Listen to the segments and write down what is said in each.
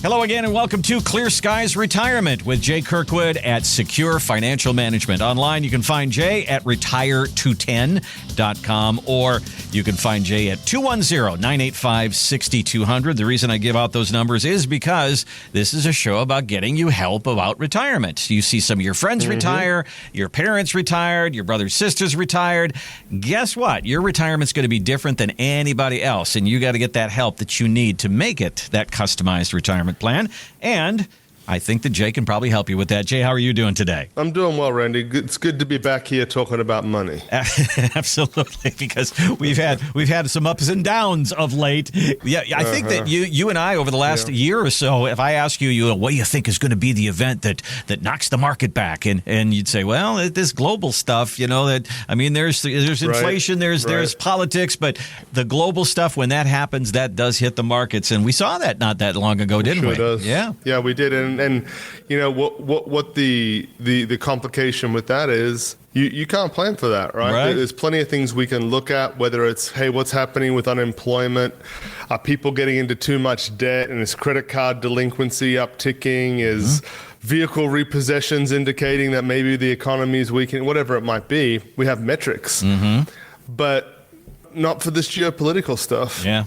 Hello again, and welcome to Clear Skies Retirement with Jay Kirkwood at Secure Financial Management. Online, you can find Jay at retire210.com, or you can find Jay at 210-985-6200. The reason I give out those numbers is because this is a show about getting you help about retirement. You see some of your friends retire, your parents retired, your brothers, sisters retired. Guess what? Your retirement's going to be different than anybody else, and you got to get that help that you need to make it that customized retirement plan. And I think that Jay can probably help you with that. Jay, how are you doing today? I'm doing well, Randy. It's good to be back here talking about money. Absolutely, because we've had some ups and downs of late. Yeah, I think that you and I over the last year or so, if I ask you, what do you think is going to be the event that knocks the market back, and you'd say, well, this global stuff, there's inflation, there's politics, but the global stuff, when that happens, that does hit the markets, and we saw that not that long ago, didn't we? Does. Yeah, we did. And you know what the complication with that is, you can't plan for that, right? There's plenty of things we can look at, whether it's, hey, what's happening with unemployment? Are people getting into too much debt? And is credit card delinquency upticking? Is vehicle repossessions indicating that maybe the economy is weakening? Whatever it might be, we have metrics. But not for this geopolitical stuff. Yeah.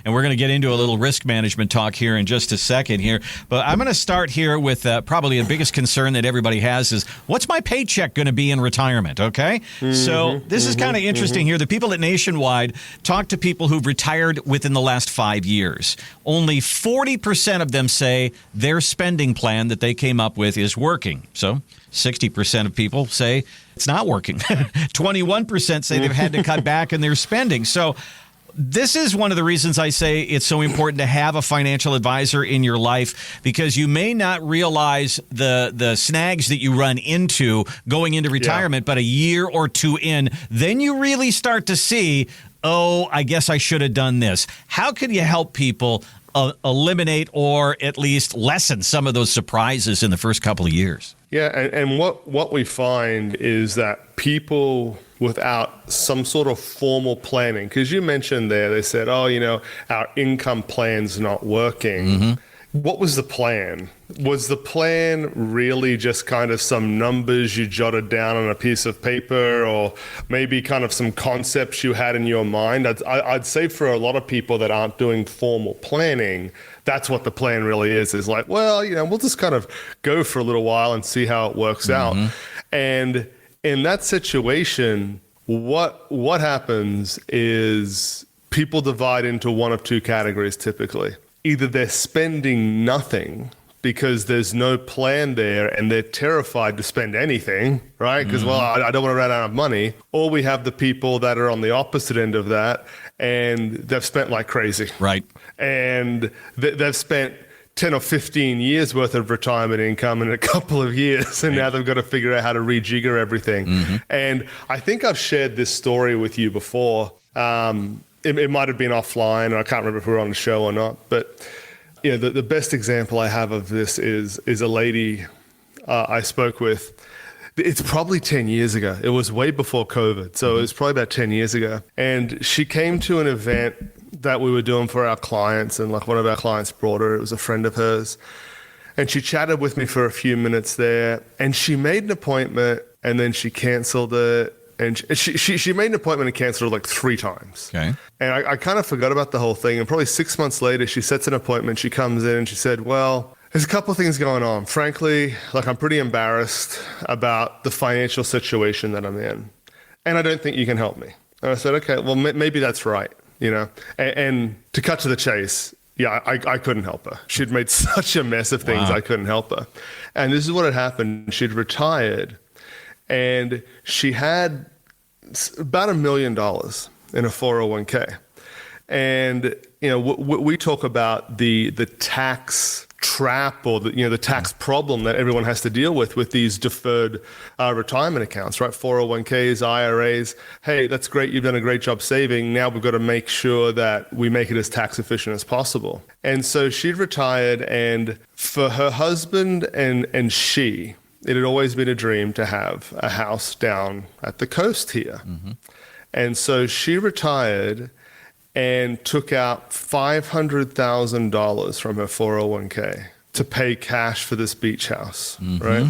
And we're going to get into a little risk management talk here in just a second here. But I'm going to start here with probably the biggest concern that everybody has is, what's my paycheck going to be in retirement, okay? So this is kind of interesting here. The people at Nationwide talk to people who've retired within the last 5 years. Only 40% of them say their spending plan that they came up with is working. So 60% of people say it's not working. 21% say they've had to cut back in their spending. So this is one of the reasons I say it's so important to have a financial advisor in your life, because you may not realize the snags that you run into going into retirement, but a year or two in, then you really start to see, oh, I guess I should have done this. How can you help people eliminate or at least lessen some of those surprises in the first couple of years? Yeah, and what we find is that people without some sort of formal planning, because you mentioned there, they said, our income plan's not working. What was the plan? Was the plan really just kind of some numbers you jotted down on a piece of paper, or maybe kind of some concepts you had in your mind? I'd say for a lot of people that aren't doing formal planning, that's what the plan really is like, well, we'll just kind of go for a little while and see how it works out. And in that situation, what happens is people divide into one of two categories typically. Either they're spending nothing because there's no plan there and they're terrified to spend anything, right? Because, I don't want to run out of money. Or we have the people that are on the opposite end of that, and they've spent like crazy. Right. And they've spent 10 or 15 years worth of retirement income in a couple of years, and now they've got to figure out how to rejigger everything. And I think I've shared this story with you before. It might have been offline, or I can't remember if we were on the show or not. But the best example I have of this is a lady I spoke with. It's probably 10 years ago. It was way before COVID, so it was probably about 10 years ago. And she came to an event that we were doing for our clients, and like one of our clients brought her. It was a friend of hers. And she chatted with me for a few minutes there, and she made an appointment, and then she canceled it. And she made an appointment and canceled it like 3 times. Okay. And I kind of forgot about the whole thing. And probably 6 months later, she sets an appointment. She comes in and she said, well, there's a couple of things going on. Frankly, I'm pretty embarrassed about the financial situation that I'm in, and I don't think you can help me. And I said, okay, well, maybe that's right. And to cut to the chase, I couldn't help her. She'd made such a mess of things. I couldn't help her. And this is what had happened. She'd retired, and she had about $1 million in a 401k. And, we talk about the tax trap, or the tax problem that everyone has to deal with these deferred retirement accounts, right? 401ks, IRAs. Hey, that's great. You've done a great job saving. Now we've got to make sure that we make it as tax efficient as possible. And so she'd retired, and for her husband and she, it had always been a dream to have a house down at the coast here. And so she retired, and took out $500,000 from her 401k to pay cash for this beach house, right?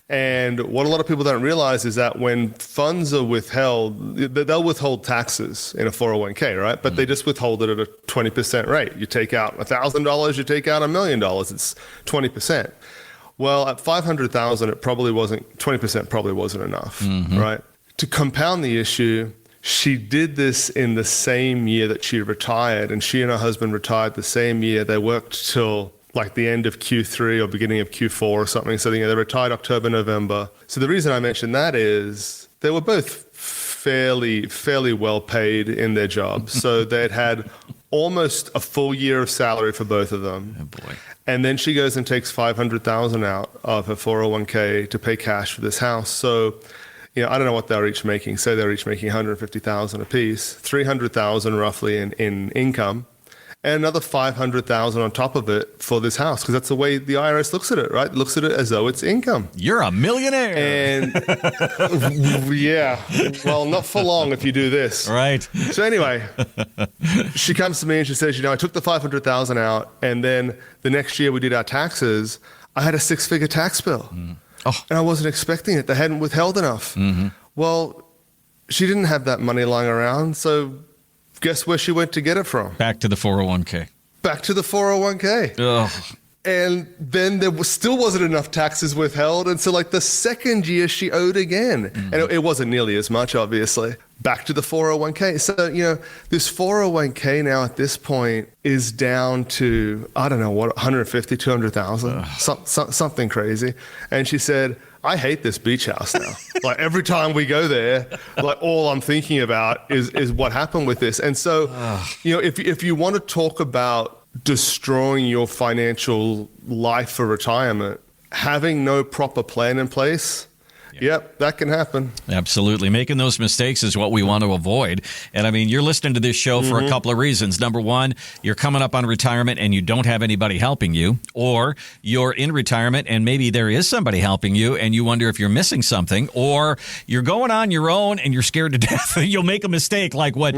And what a lot of people don't realize is that when funds are withheld, they'll withhold taxes in a 401k, right? But they just withhold it at a 20% rate. You take out $1,000, you take out $1 million, it's 20%. Well, at $500,000, it probably wasn't, 20% probably wasn't enough, right? To compound the issue, she did this in the same year that she retired, and she and her husband retired the same year. They worked till like the end of Q3 or beginning of Q4 or something. So they retired October, November. So the reason I mention that is they were both fairly well paid in their jobs. So they'd had almost a full year of salary for both of them. Oh boy. And then she goes and takes $500,000 out of her 401k to pay cash for this house. So, I don't know what they're each making. Say they're each making $150,000 a piece, $300,000 roughly in income, and another $500,000 on top of it for this house, because that's the way the IRS looks at it, right? It looks at it as though it's income. You're a millionaire. And yeah, well, not for long if you do this. Right. So anyway, she comes to me and she says, I took the $500,000 out, and then the next year we did our taxes. I had a 6-figure tax bill. And I wasn't expecting it. They hadn't withheld enough. Well, she didn't have that money lying around, so guess where she went to get it from? Back to the 401k. Back to the 401k. Ugh. And then there still wasn't enough taxes withheld. And so like the second year she owed again. And it wasn't nearly as much, obviously. Back to the 401k. So, this 401k now at this point is down to, I don't know, what, 150, 200,000, something crazy. And she said, I hate this beach house now. Like every time we go there, like all I'm thinking about is what happened with this. And so, if you want to talk about destroying your financial life for retirement, having no proper plan in place, yep, that can happen. Absolutely. Making those mistakes is what we want to avoid. And I mean, you're listening to this show for a couple of reasons. Number one, you're coming up on retirement and you don't have anybody helping you, or you're in retirement and maybe there is somebody helping you and you wonder if you're missing something, or you're going on your own and you're scared to death. You'll make a mistake like what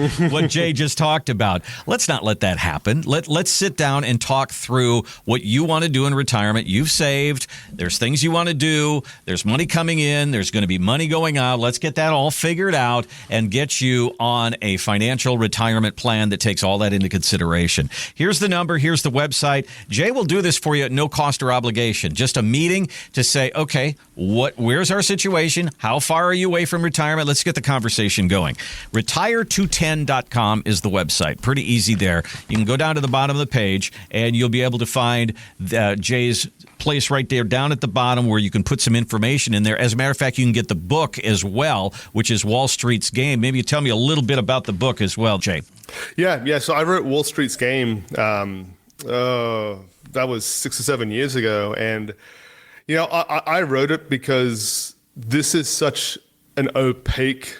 Jay just talked about. Let's not let that happen. Let's sit down and talk through what you want to do in retirement. You've saved. There's things you want to do. There's money coming in. There's going to be money going out. Let's get that all figured out and get you on a financial retirement plan that takes all that into consideration. Here's the number. Here's the website. Jay will do this for you at no cost or obligation. Just a meeting to say, okay, where's our situation? How far are you away from retirement? Let's get the conversation going. Retire210.com is the website. Pretty easy there. You can go down to the bottom of the page and you'll be able to find Jay's place right there down at the bottom where you can put some information in there. As a matter of fact, you can get the book as well, which is Wall Street's Game. Maybe you tell me a little bit about the book as well, Jay. Yeah. So I wrote Wall Street's Game. That was 6 or 7 years ago. And, I wrote it because this is such an opaque,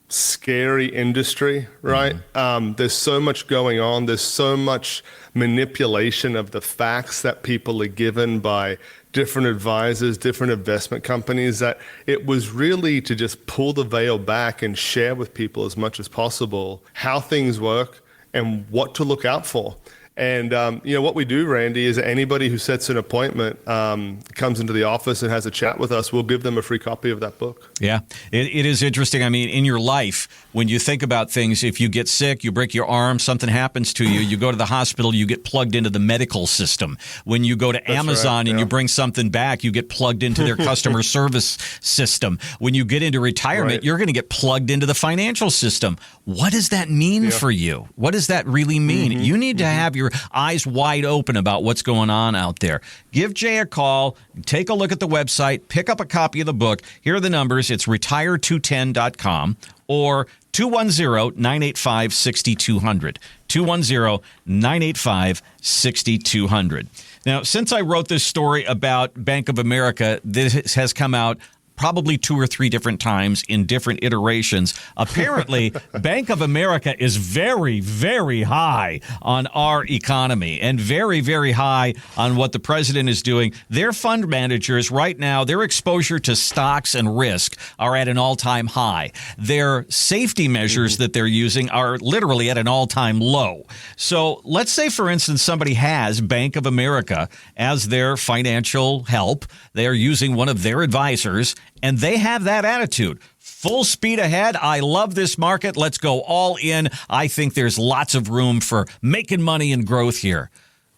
scary industry, right? There's so much going on. There's so much manipulation of the facts that people are given by different advisors, different investment companies, that it was really to just pull the veil back and share with people as much as possible how things work and what to look out for. And, what we do, Randy, is anybody who sets an appointment, comes into the office and has a chat with us, we'll give them a free copy of that book. Yeah, it is interesting. I mean, in your life, when you think about things, if you get sick, you break your arm, something happens to you, you go to the hospital, you get plugged into the medical system. When you go to Amazon and you bring something back, you get plugged into their customer service system. When you get into retirement, you're going to get plugged into the financial system. What does that mean for you? What does that really mean? You need to have your eyes wide open about what's going on out there. Give Jay a call, take a look at the website, pick up a copy of the book. Here are the numbers. It's retire210.com or 210-985-6200. 210-985-6200. Now, since I wrote this story about Bank of America, this has come out probably 2 or 3 different times in different iterations. Apparently, Bank of America is very, very high on our economy and very, very high on what the president is doing. Their fund managers right now, their exposure to stocks and risk are at an all-time high. Their safety measures that they're using are literally at an all-time low. So let's say, for instance, somebody has Bank of America as their financial help. They are using one of their advisors, and they have that attitude. Full speed ahead. I love this market. Let's go all in. I think there's lots of room for making money and growth here.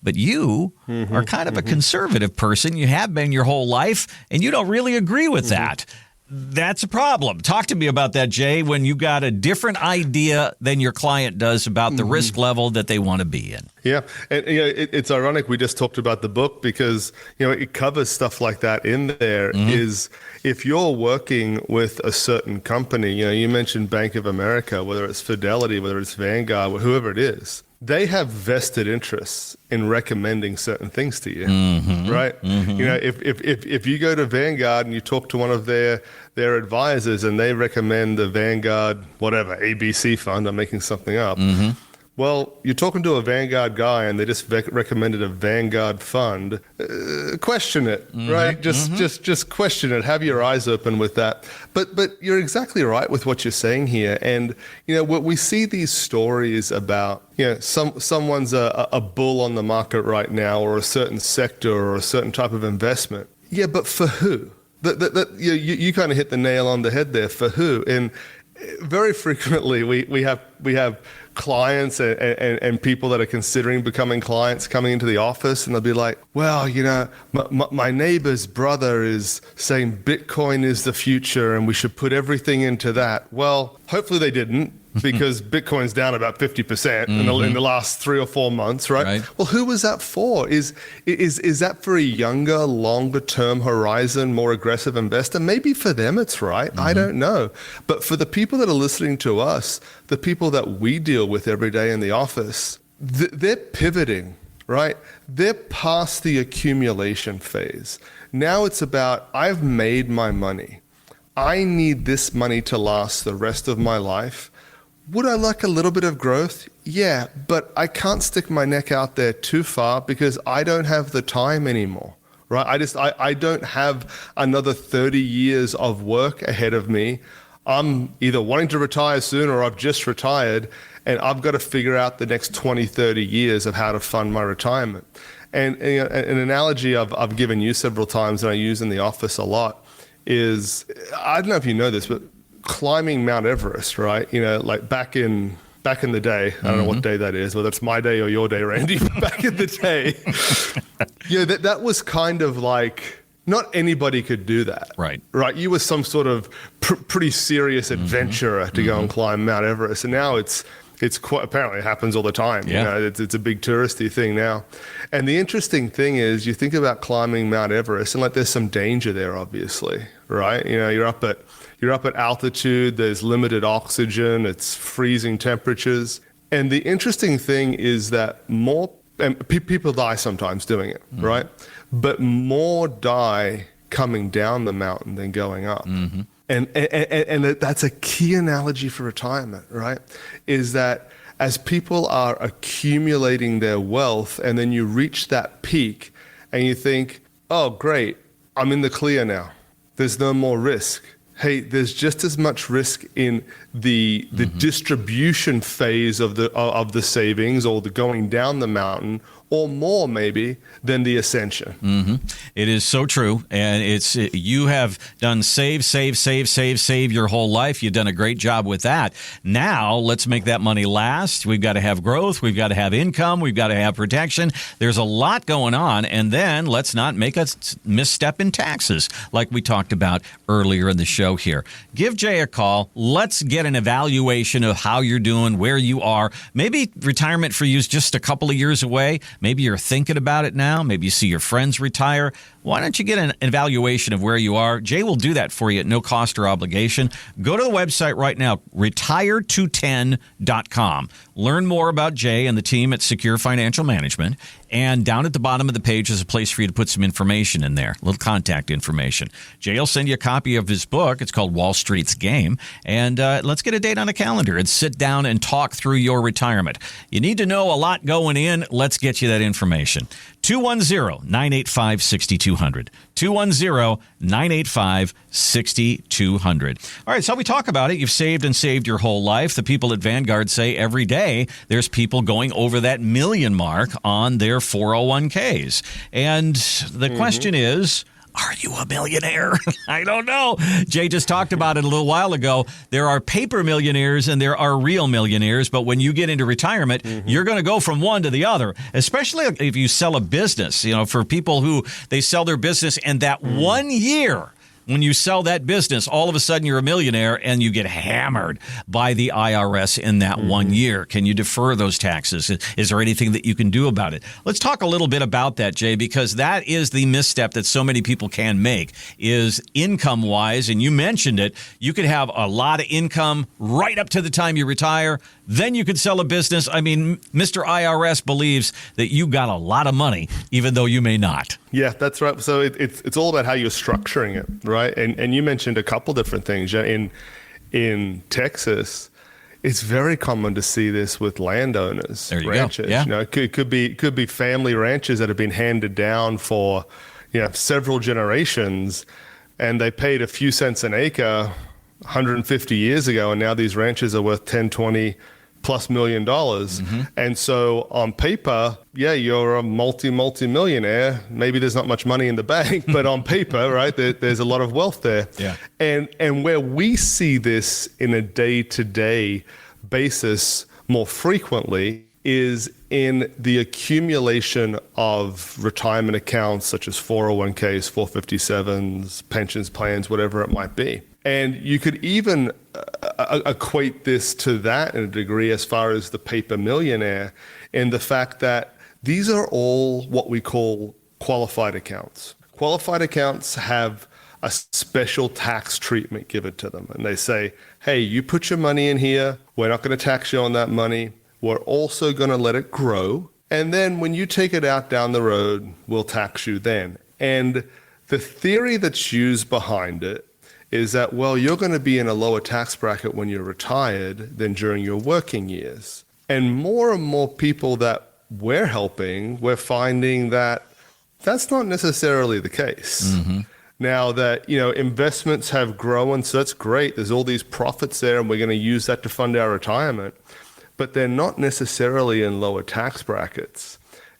But you are kind of a conservative person. You have been your whole life, and you don't really agree with that. That's a problem. Talk to me about that, Jay, when you got a different idea than your client does about the risk level that they want to be in. Yeah. And it's ironic we just talked about the book because, it covers stuff like that in there. Is if you're working with a certain company, you mentioned Bank of America, whether it's Fidelity, whether it's Vanguard, whoever it is, they have vested interests in recommending certain things to you, right? If you go to Vanguard and you talk to one of their advisors and they recommend the Vanguard, whatever, ABC fund, I'm making something up. Well, you're talking to a Vanguard guy and they just recommended a Vanguard fund. Question it, right? Just question it. Have your eyes open with that. But you're exactly right with what you're saying here. And what we see these stories about, someone's a bull on the market right now, or a certain sector or a certain type of investment. Yeah, but for who? You kind of hit the nail on the head there. For who? And very frequently we have clients and people that are considering becoming clients coming into the office, and they'll be like, well, my neighbor's brother is saying Bitcoin is the future and we should put everything into that. Well, hopefully they didn't, because Bitcoin's down about 50% in the last 3 or 4 months, right? Well, who was that for? Is that for a younger, longer term horizon, more aggressive investor? Maybe for them it's right. I don't know. But for the people that are listening to us, the people that we deal with every day in the office, they're pivoting, right? They're past the accumulation phase. Now it's about, I've made my money. I need this money to last the rest of my life. Would I like a little bit of growth? Yeah, but I can't stick my neck out there too far because I don't have the time anymore, right? I don't have another 30 years of work ahead of me. I'm either wanting to retire soon or I've just retired, and I've got to figure out the next 20, 30 years of how to fund my retirement. And an analogy I've given you several times and I use in the office a lot is, I don't know if you know this, but climbing Mount Everest, right? Like back in the day, I don't know what day that is, whether it's my day or your day, Randy, but back in the day, that was kind of like, not anybody could do that. Right. You were some sort of pretty serious adventurer to go and climb Mount Everest. And now it's quite, apparently it happens all the time. Yeah. It's a big touristy thing now. And the interesting thing is, you think about climbing Mount Everest and there's some danger there, obviously, right? You're up at altitude, there's limited oxygen, it's freezing temperatures. And the interesting thing is that people die sometimes doing it, right? But more die coming down the mountain than going up. And that's a key analogy for retirement, right? Is that as people are accumulating their wealth and then you reach that peak and you think, oh, great, I'm in the clear now. There's no more risk. Hey, there's just as much risk in the distribution phase of the savings, or the going down the mountain, or more maybe than the ascension. It is so true. And you have done save your whole life. You've done a great job with that. Now let's make that money last. We've got to have growth. We've got to have income. We've got to have protection. There's a lot going on. And then let's not make a misstep in taxes like we talked about earlier in the show here. Give Jay a call. Let's get an evaluation of how you're doing, where you are. Maybe retirement for you is just a couple of years away. Maybe you're thinking about it now. Maybe you see your friends retire. Why don't you get an evaluation of where you are? Jay will do that for you at no cost or obligation. Go to the website right now, retire210.com. Learn more about Jay and the team at Secure Financial Management. And down at the bottom of the page is a place for you to put some information in there, a little contact information. Jay will send you a copy of his book. It's called Wall Street's Game. And let's get a date on a calendar and sit down and talk through your retirement. You need to know a lot going in. Let's get you that information. 210-985-6200. 210-985-6200. All right, so we talk about it. You've saved and saved your whole life. The people at Vanguard say every day there's people going over that million mark on their 401ks. And the question is, are you a millionaire? I don't know. Jay just talked about it a little while ago. There are paper millionaires and there are real millionaires. But when you get into retirement, you're going to go from one to the other, especially if you sell a business. You know, for people who they sell their business and that 1 year, when you sell that business, all of a sudden you're a millionaire and you get hammered by the IRS in that 1 year. Can you defer those taxes? Is there anything that you can do about it? Let's talk a little bit about that, Jay, because that is the misstep that so many people can make is income-wise. And you mentioned it. You could have a lot of income right up to the time you retire. Then you could sell a business. I mean, Mr. IRS believes that you got a lot of money, even though you may not. Yeah, that's right. So it's all about how you're structuring it, right? And you mentioned a couple different things. In Texas, it's very common to see this with landowners, ranches. Go. Yeah. You know, it could be family ranches that have been handed down for several generations, and they paid a few cents an acre 150 years ago, and now these ranches are worth 10, 20 plus $1 million. And so on paper, yeah, you're a multi-millionaire. Maybe there's not much money in the bank, but on paper, right, there's a lot of wealth there. Yeah. And where we see this in a day-to-day basis more frequently is in the accumulation of retirement accounts such as 401ks, 457s, pensions plans, whatever it might be. And you could even equate this to that in a degree as far as the paper millionaire, in the fact that these are all what we call qualified accounts. Qualified accounts have a special tax treatment given to them. And they say, hey, you put your money in here. We're not going to tax you on that money. We're also going to let it grow. And then when you take it out down the road, we'll tax you then. And the theory that's used behind it is that, well, you're going to be in a lower tax bracket when you're retired than during your working years. And more people that we're helping, we're finding that that's not necessarily the case. Now that, investments have grown, so that's great. There's all these profits there, and we're going to use that to fund our retirement. But they're not necessarily in lower tax brackets.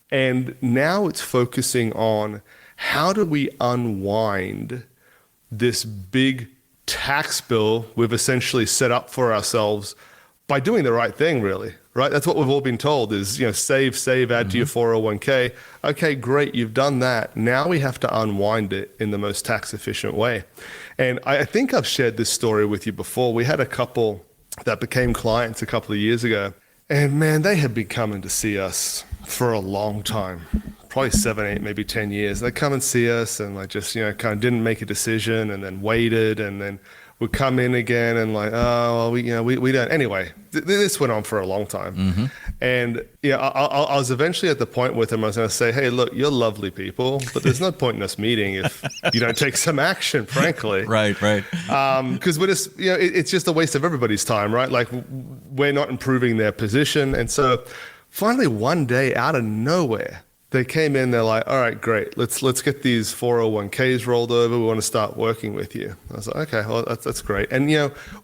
And now it's focusing on how do we unwind this big tax bill we've essentially set up for ourselves by doing the right thing, really, right? That's what we've all been told is, save, add to your 401k. Okay, great, you've done that. Now we have to unwind it in the most tax efficient way. And I think I've shared this story with you before. We had a couple that became clients a couple of years ago, and man, they had been coming to see us for a long time. Probably 7, 8, maybe 10 years. They come and see us and just, kind of didn't make a decision and then waited and then would come in again and oh, well, we don't. Anyway, this went on for a long time. And I was eventually at the point with them, I was going to say, hey, look, you're lovely people, but there's no point in us meeting if you don't take some action, frankly. Right. Because we're just, it's just a waste of everybody's time, right? Like we're not improving their position. And so finally one day out of nowhere, they came in, they're like, all right, great. Let's get these 401ks rolled over. We want to start working with you. I was like, okay, well, that's great. And,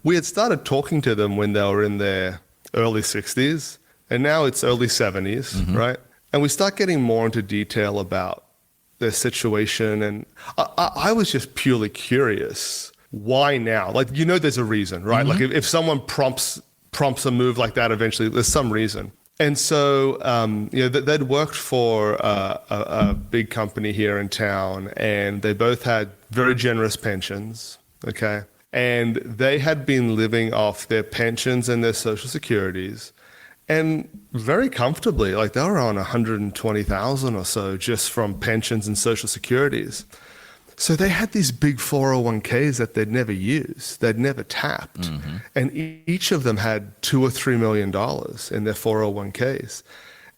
we had started talking to them when they were in their early 60s, and now it's early 70s, right? And we start getting more into detail about their situation. And I was just purely curious. Why now? Like, there's a reason, right? Like if someone prompts a move like that, eventually there's some reason. And so, they'd worked for a big company here in town, and they both had very generous pensions, okay? And they had been living off their pensions and their social securities, and very comfortably, like they were on 120,000 or so just from pensions and social securities. So they had these big 401ks that they'd never used, they'd never tapped. And each of them had $2 or $3 million in their 401ks.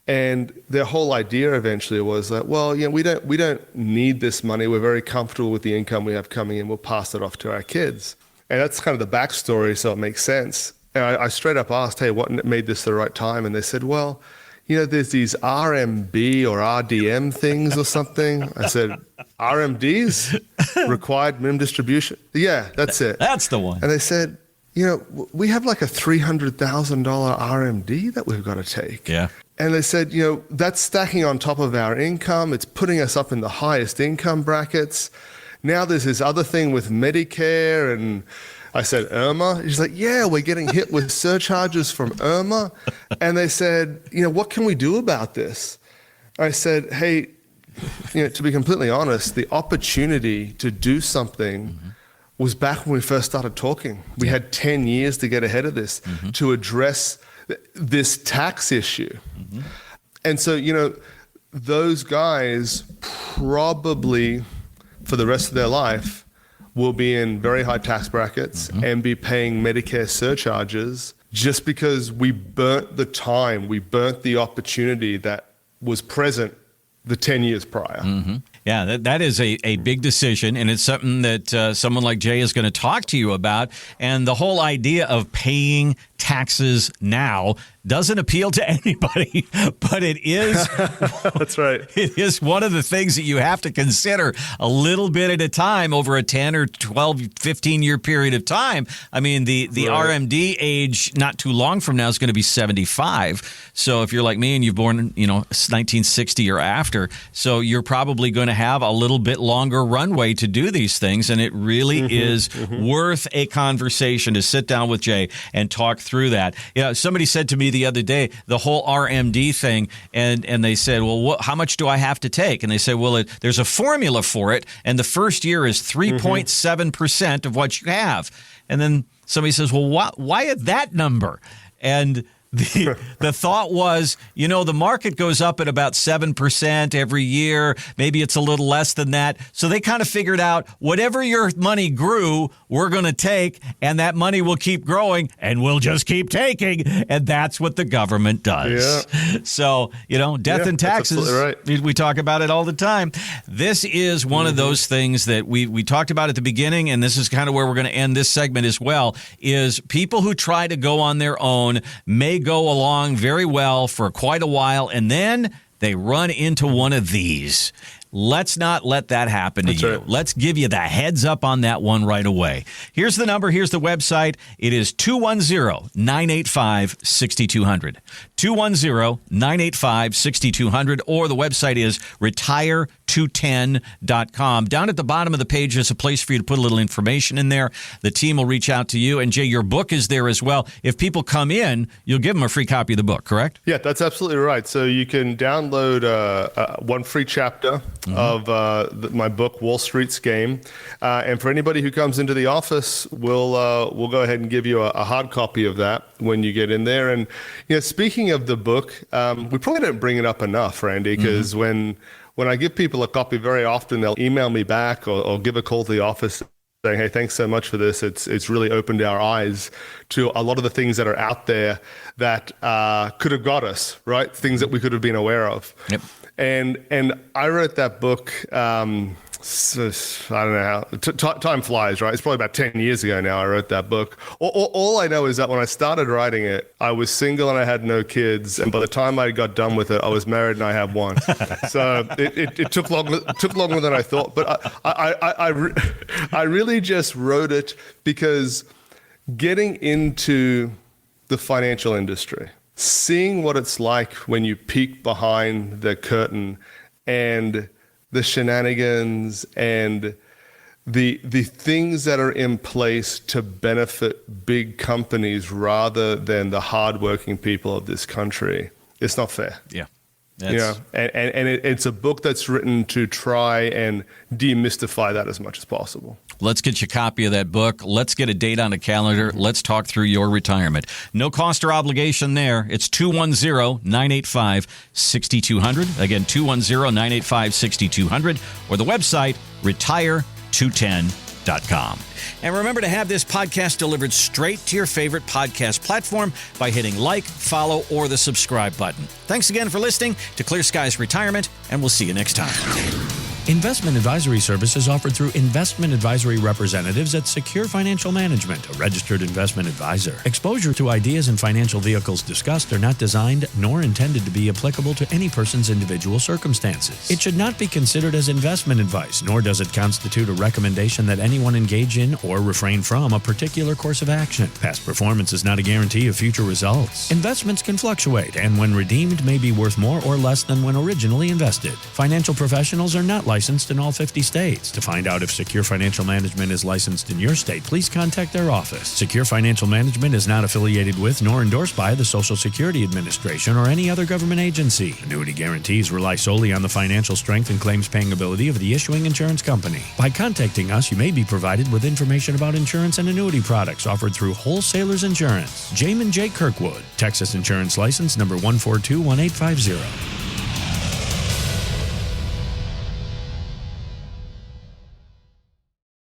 And their whole idea eventually was that, well, we don't need this money. We're very comfortable with the income we have coming in. We'll pass it off to our kids. And that's kind of the backstory, so it makes sense. And I straight up asked, hey, what made this the right time? And they said, well, there's these RMB or RDM things or something. I said, RMDs? Required minimum distribution? Yeah, that's it. That's the one. And they said, we have like a $300,000 RMD that we've got to take. Yeah. And they said, that's stacking on top of our income. It's putting us up in the highest income brackets. Now there's this other thing with Medicare. And I said, Irma? She's like, yeah, we're getting hit with surcharges from Irma. And they said, what can we do about this? I said, hey, to be completely honest, the opportunity to do something was back when we first started talking. We had 10 years to get ahead of this, to address this tax issue. And so, those guys probably for the rest of their life will be in very high tax brackets and be paying Medicare surcharges just because we burnt the time, we burnt the opportunity that was present the 10 years prior. Yeah, that is a big decision, and it's something that someone like Jay is going to talk to you about. And the whole idea of paying taxes now doesn't appeal to anybody, but it is. That's right. It is one of the things that you have to consider a little bit at a time over a 10 or 12, 15-year period of time. I mean, the Right. RMD age not too long from now is going to be 75. So if you're like me and you're born, 1960 or after, so you're probably going to have a little bit longer runway to do these things. And it really is worth a conversation to sit down with Jay and talk through that. Somebody said to me the other day, the whole RMD thing, and they said, well, how much do I have to take? And they said, well, there's a formula for it, and the first year is 3.7% of what you have. And then somebody says, well, why is that number? And the thought was, the market goes up at about 7% every year. Maybe it's a little less than that. So they kind of figured out whatever your money grew, we're going to take, and that money will keep growing, and we'll just keep taking. And that's what the government does. Yeah. So, death and taxes, right. We talk about it all the time. This is one of those things that we talked about at the beginning, and this is kind of where we're going to end this segment as well, is people who try to go on their own may go along very well for quite a while, and then they run into one of these. Let's not let that happen to you. Right. Let's give you the heads up on that one right away. Here's the number. Here's the website. It is 210-985-6200. 210-985-6200, or the website is retire210.com. Down at the bottom of the page is a place for you to put a little information in there. The team will reach out to you. And Jay, your book is there as well. If people come in, you'll give them a free copy of the book, correct? Yeah, that's absolutely right. So you can download one free chapter of my book, Wall Street's Game. And for anybody who comes into the office, we'll go ahead and give you a hard copy of that when you get in there. And speaking of the book, we probably don't bring it up enough, Randy, because when I give people a copy, very often they'll email me back or give a call to the office saying, hey, thanks so much for this. It's really opened our eyes to a lot of the things that are out there that could have got us, right? Things that we could have been aware of. Yep. And I wrote that book, I don't know how, time flies, right? It's probably about 10 years ago now I wrote that book. All I know is that when I started writing it, I was single and I had no kids. And by the time I got done with it, I was married and I had one. So it took longer than I thought. But I really just wrote it because getting into the financial industry, seeing what it's like when you peek behind the curtain and the shenanigans and the things that are in place to benefit big companies rather than the hardworking people of this country, it's not fair. Yeah. And it's a book that's written to try and demystify that as much as possible. Let's get you a copy of that book. Let's get a date on a calendar. Let's talk through your retirement. No cost or obligation there. It's 210-985-6200. Again, 210-985-6200, or the website retire210.com. And remember to have this podcast delivered straight to your favorite podcast platform by hitting like, follow, or the subscribe button. Thanks again for listening to Clear Skies Retirement, and we'll see you next time. Investment advisory services offered through investment advisory representatives at Secure Financial Management, a registered investment advisor. Exposure to ideas and financial vehicles discussed are not designed nor intended to be applicable to any person's individual circumstances. It should not be considered as investment advice, nor does it constitute a recommendation that anyone engage in or refrain from a particular course of action. Past performance is not a guarantee of future results. Investments can fluctuate, and when redeemed may be worth more or less than when originally invested. Financial professionals are not licensed in all 50 states. To find out if Secure Financial Management is licensed in your state, please contact their office. Secure Financial Management is not affiliated with nor endorsed by the Social Security Administration or any other government agency. Annuity guarantees rely solely on the financial strength and claims paying ability of the issuing insurance company. By contacting us, you may be provided with information about insurance and annuity products offered through Wholesalers Insurance. Jamin J. Kirkwood, Texas Insurance License number 1421850.